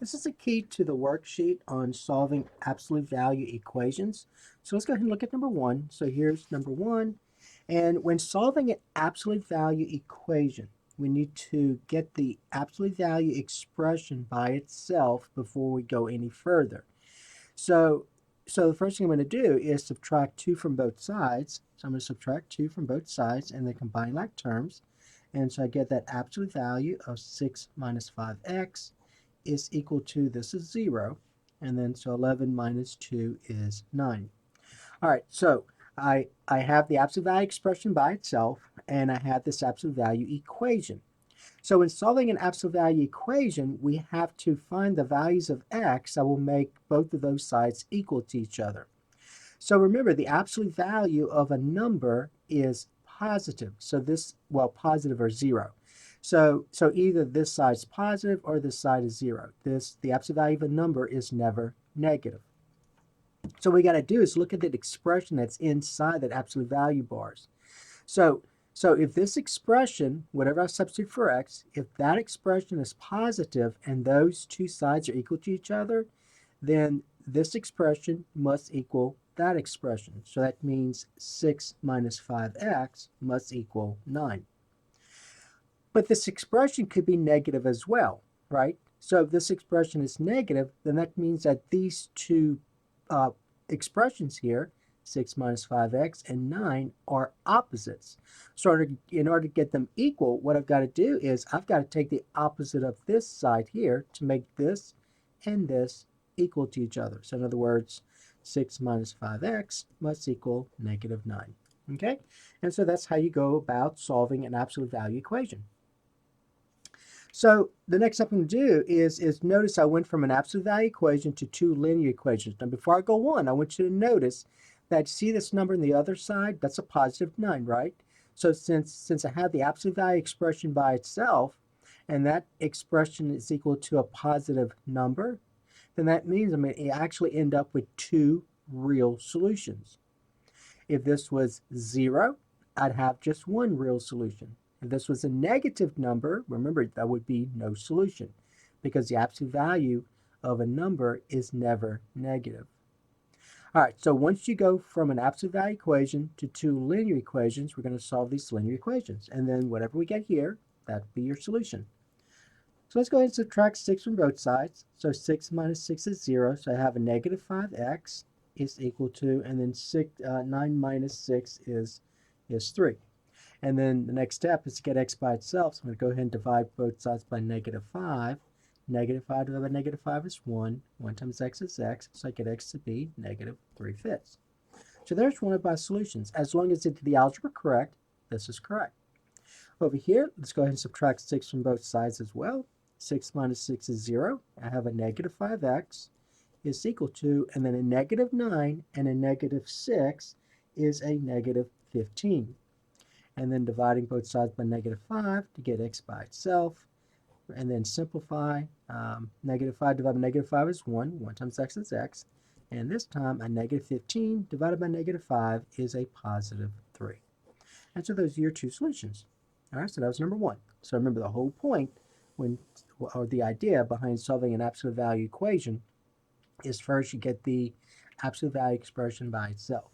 This is a key to the worksheet on solving absolute value equations. So let's go ahead and look at number one. So here's number one. And when solving an absolute value equation, we need to get the absolute value expression by itself before we go any further. So, so the first thing I'm going to do is subtract 2 from both sides. So I'm going to subtract 2 from both sides and then combine like terms. And so I get that absolute value of 6 minus 5x is equal to, this is 0, and then so 11 minus 2 is 9. All right, so I have the absolute value expression by itself, and I have this absolute value equation. So in solving an absolute value equation, we have to find the values of x that will make both of those sides equal to each other. So remember, the absolute value of a number is positive. So this, well, positive or 0. So either this side is positive or this side is 0. The absolute value of a number is never negative. So what we got to do is look at the expression that's inside that absolute value bars. So if this expression, whatever I substitute for x, if that expression is positive and those two sides are equal to each other, then this expression must equal that expression. So that means 6 minus 5x must equal 9. But this expression could be negative as well, right? So if this expression is negative, then that means that these two expressions here, 6 minus 5x and 9, are opposites. So in order to get them equal, what I've got to do is I've got to take the opposite of this side here to make this and this equal to each other. So in other words, 6 minus 5x must equal negative 9. Okay? And so that's how you go about solving an absolute value equation. So the next step I'm going to do is notice I went from an absolute value equation to two linear equations. Now before I go on, I want you to notice that, see this number on the other side? That's a positive 9, right? So since I have the absolute value expression by itself, and that expression is equal to a positive number, then that means I'm going to actually end up with two real solutions. If this was 0, I'd have just one real solution. If this was a negative number, remember, that would be no solution because the absolute value of a number is never negative. All right, so once you go from an absolute value equation to two linear equations, we're going to solve these linear equations. And then whatever we get here, that'll be your solution. So let's go ahead and subtract 6 from both sides. So 6 minus 6 is 0, so I have a negative 5x is equal to, and then 9 minus 6 is 3. And then the next step is to get x by itself. So I'm going to go ahead and divide both sides by negative 5. Negative 5 divided by negative 5 is 1. 1 times x is x, so I get x to be negative 3/5. So there's one of my solutions. As long as it's the algebra correct, this is correct. Over here, let's go ahead and subtract 6 from both sides as well. 6 minus 6 is 0. I have a negative 5x is equal to, and then a negative 9 and a negative 6 is a negative 15. And then dividing both sides by negative 5 to get x by itself. And then simplify. Negative 5 divided by negative 5 is 1. 1 times x is x. And this time, a negative 15 divided by negative 5 is a positive 3. And so those are your two solutions. All right, so that was number one. So remember, the whole point or the idea behind solving an absolute value equation is first you get the absolute value expression by itself.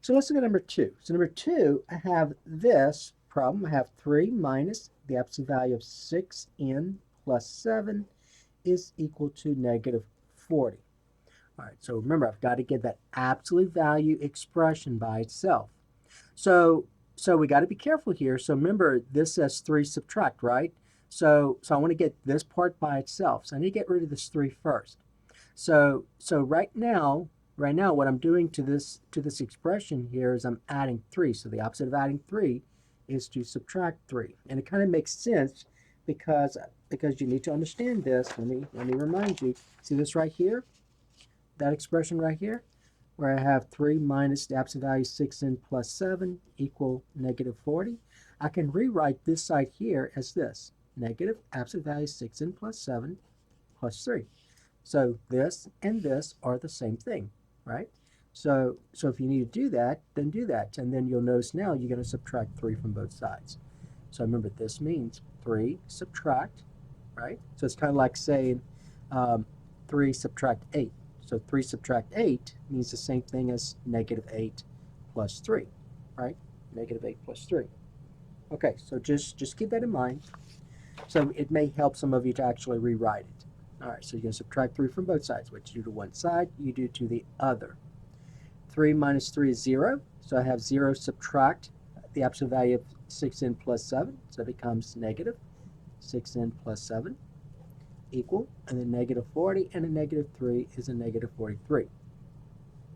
So let's look at number two. So number two, I have this problem. I have 3 minus the absolute value of 6n plus 7 is equal to negative 40. All right, so remember, I've got to get that absolute value expression by itself. So we got to be careful here. So remember, this says 3 subtract, right? So I want to get this part by itself. So I need to get rid of this 3 first. So right now what I'm doing to this expression here is I'm adding 3. So the opposite of adding 3 is to subtract 3. And it kind of makes sense because you need to understand this. Let me remind you. See this right here? That expression right here? Where I have 3 minus the absolute value 6n plus 7 equal negative 40. I can rewrite this side here as this. Negative absolute value 6n plus 7 plus 3. So this and this are the same thing, right? So if you need to do that, then do that. And then you'll notice now you're going to subtract 3 from both sides. So remember, this means 3 subtract, right? So it's kind of like saying 3 subtract 8. So 3 subtract 8 means the same thing as negative 8 plus 3, right? Negative 8 plus 3. Okay, so just keep that in mind. So it may help some of you to actually rewrite it. All right, so you're going to subtract 3 from both sides. What you do to one side, you do to the other. 3 minus 3 is 0. So I have 0 subtract the absolute value of 6n plus 7. So it becomes negative 6n plus 7 equal, and then negative 40, and a negative 3 is a negative 43.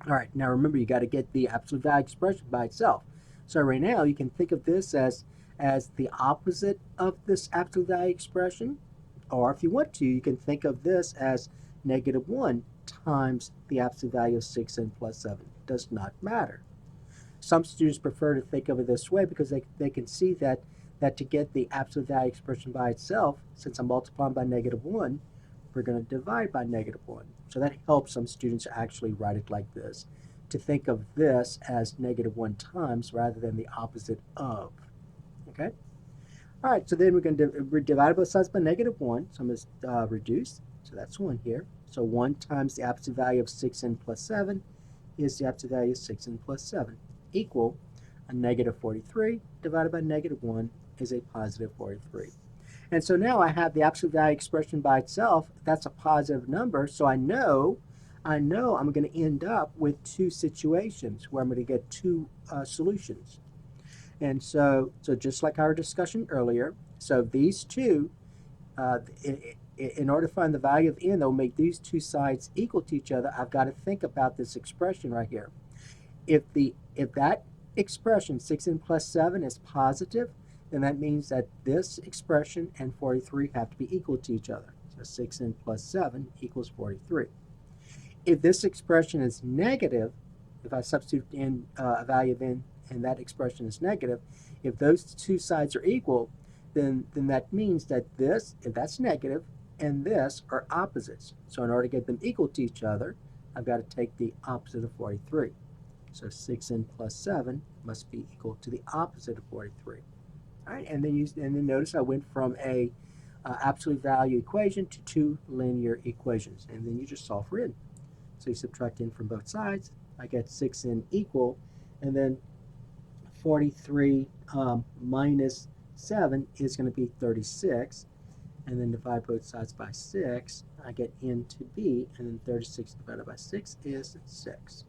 All right, now remember, you got to get the absolute value expression by itself. So right now, you can think of this as the opposite of this absolute value expression, or if you want to, you can think of this as negative 1 times the absolute value of 6n plus 7. It does not matter. Some students prefer to think of it this way because they can see that to get the absolute value expression by itself, since I'm multiplying by negative 1, we're going to divide by negative 1. So that helps some students actually write it like this, to think of this as negative 1 times rather than the opposite of. Okay? All right, so then we're going to divide both sides by negative 1. So I'm going to reduce. So that's 1 here. So 1 times the absolute value of 6n plus 7 is the absolute value of 6n plus 7 equal a negative 43 divided by negative 1 is a positive 43. And so now I have the absolute value expression by itself. That's a positive number, so I know I'm going to end up with two situations where I'm going to get two solutions. And so just like our discussion earlier, so these two, in order to find the value of n that will make these two sides equal to each other, I've got to think about this expression right here. If that expression, 6n plus 7, is positive, then that means that this expression and 43 have to be equal to each other. So 6n plus 7 equals 43. If this expression is negative, if I substitute in a value of n and that expression is negative, if those two sides are equal, then that means that this, if that's negative, and this are opposites. So in order to get them equal to each other, I've got to take the opposite of 43. So 6n plus 7 must be equal to the opposite of 43. All right, and then notice I went from a absolute value equation to two linear equations, and then you just solve for n. So you subtract n from both sides. I get 6n equal, and then 43 minus 7 is going to be 36, and then divide both sides by 6. I get n to be, and then 36 divided by 6 is 6.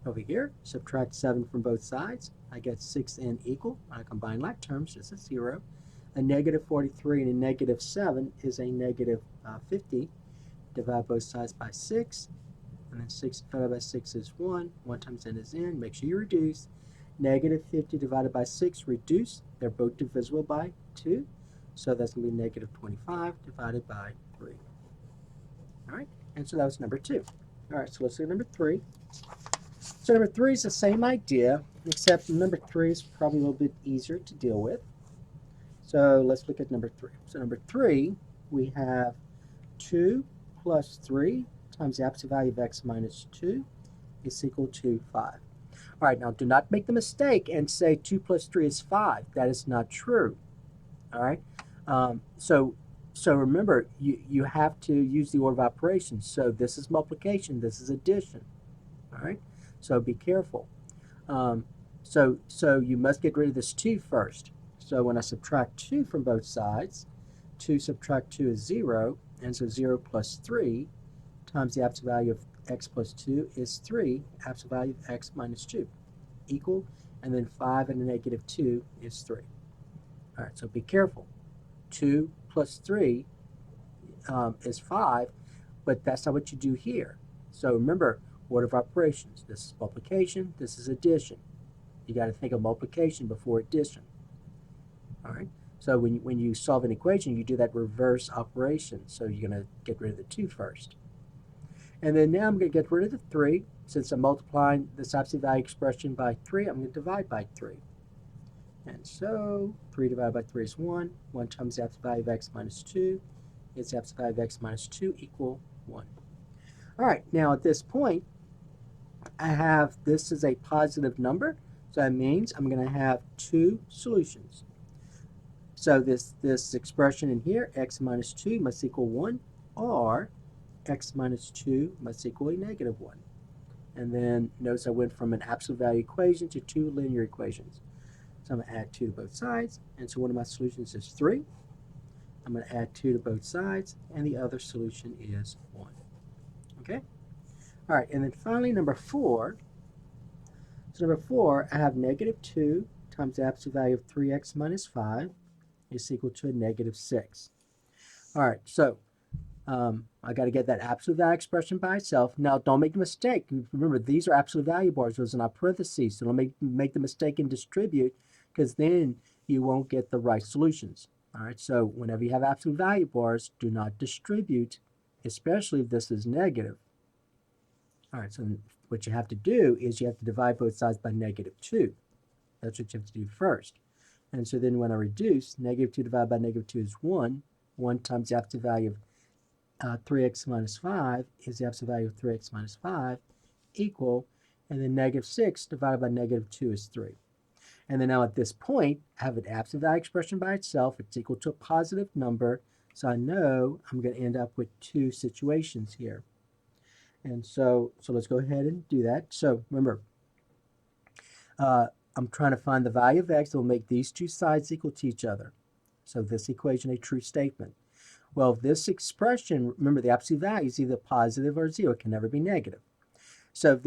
Over here, subtract 7 from both sides. I get 6n equal. I combine like terms, this is 0. A negative 43 and a negative 7 is a negative 50. Divide both sides by 6. And then 6 divided by 6 is 1. 1 times n is n. Make sure you reduce. Negative 50 divided by 6, reduce. They're both divisible by 2. So that's going to be negative 25 divided by 3. All right, and so that was number 2. All right, so let's look at number 3. So number 3 is the same idea, except number 3 is probably a little bit easier to deal with. So let's look at number 3. So number 3, we have 2 plus 3 times the absolute value of x minus 2 is equal to 5. All right, now do not make the mistake and say 2 plus 3 is 5. That is not true. All right, so remember, you have to use the order of operations. So this is multiplication, this is addition. All right, so be careful. So you must get rid of this 2 first. So when I subtract 2 from both sides, 2 subtract 2 is 0, and so 0 plus 3 times the absolute value of x plus 2 is 3, absolute value of x minus 2, equal, and then 5 and a negative 2 is 3. All right, so be careful. 2 plus 3 is 5, but that's not what you do here. So remember, order of operations. This is multiplication, this is addition. You got to think of multiplication before addition. All right, so when you solve an equation, you do that reverse operation. So you're going to get rid of the 2 first. And then now I'm going to get rid of the 3. Since I'm multiplying this absolute value expression by 3, I'm going to divide by 3. And so 3 divided by 3 is 1. 1 times the absolute value of x minus 2 is the absolute value of x minus 2 equal 1. All right, now at this point, I have this is a positive number. So that means I'm going to have 2 solutions. So this expression in here, x minus 2, must equal 1. or x minus 2 must equal a negative 1. And then notice I went from an absolute value equation to two linear equations. So I'm going to add 2 to both sides. And so one of my solutions is 3. I'm going to add 2 to both sides. And the other solution is 1. Okay? All right. And then finally, number 4. So number 4, I have negative 2 times the absolute value of 3x minus 5 is equal to a negative 6. All right. So I got to get that absolute value expression by itself. Now, don't make the mistake. Remember, these are absolute value bars. Those are not parentheses. So don't make the mistake and distribute, because then you won't get the right solutions. All right, so whenever you have absolute value bars, do not distribute, especially if this is negative. All right, so what you have to do is you have to divide both sides by negative 2. That's what you have to do first. And so then when I reduce, negative 2 divided by negative 2 is 1. 1 times the absolute value of 3x minus 5 is the absolute value of 3x minus 5 equal, and then negative 6 divided by negative 2 is 3. And then now at this point, I have an absolute value expression by itself. It's equal to a positive number, so I know I'm going to end up with two situations here. And so let's go ahead and do that. So remember, I'm trying to find the value of x that will make these two sides equal to each other. So this equation a true statement. Well, this expression, remember the absolute value is either positive or 0. It can never be negative. So if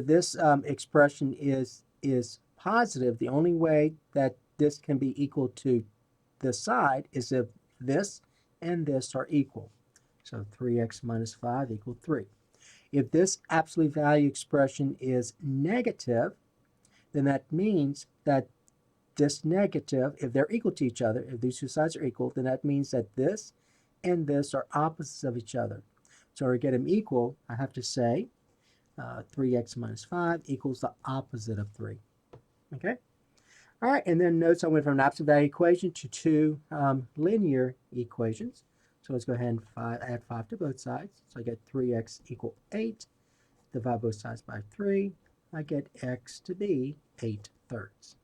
this expression is positive, the only way that this can be equal to this side is if this and this are equal. So 3x minus 5 equal 3. If this absolute value expression is negative, then that means that this negative, if they're equal to each other, if these two sides are equal, then that means that this and this are opposites of each other. So to get them equal, I have to say 3x minus 5 equals the opposite of 3. Okay? All right, and then notice I went from an absolute value equation to two linear equations. So let's go ahead and add 5 to both sides. So I get 3x equal 8. Divide both sides by 3. I get x to be 8/3.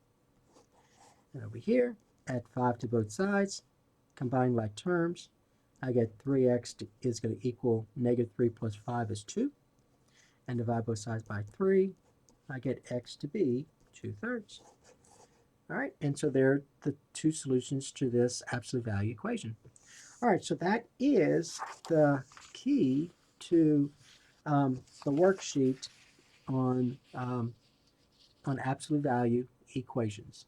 And over here, add 5 to both sides. Combine like terms. I get 3x is going to equal negative 3 plus 5 is 2. And divide both sides by 3. I get x to be 2/3. All right, and so there are the two solutions to this absolute value equation. All right, so that is the key to the worksheet on absolute value equations.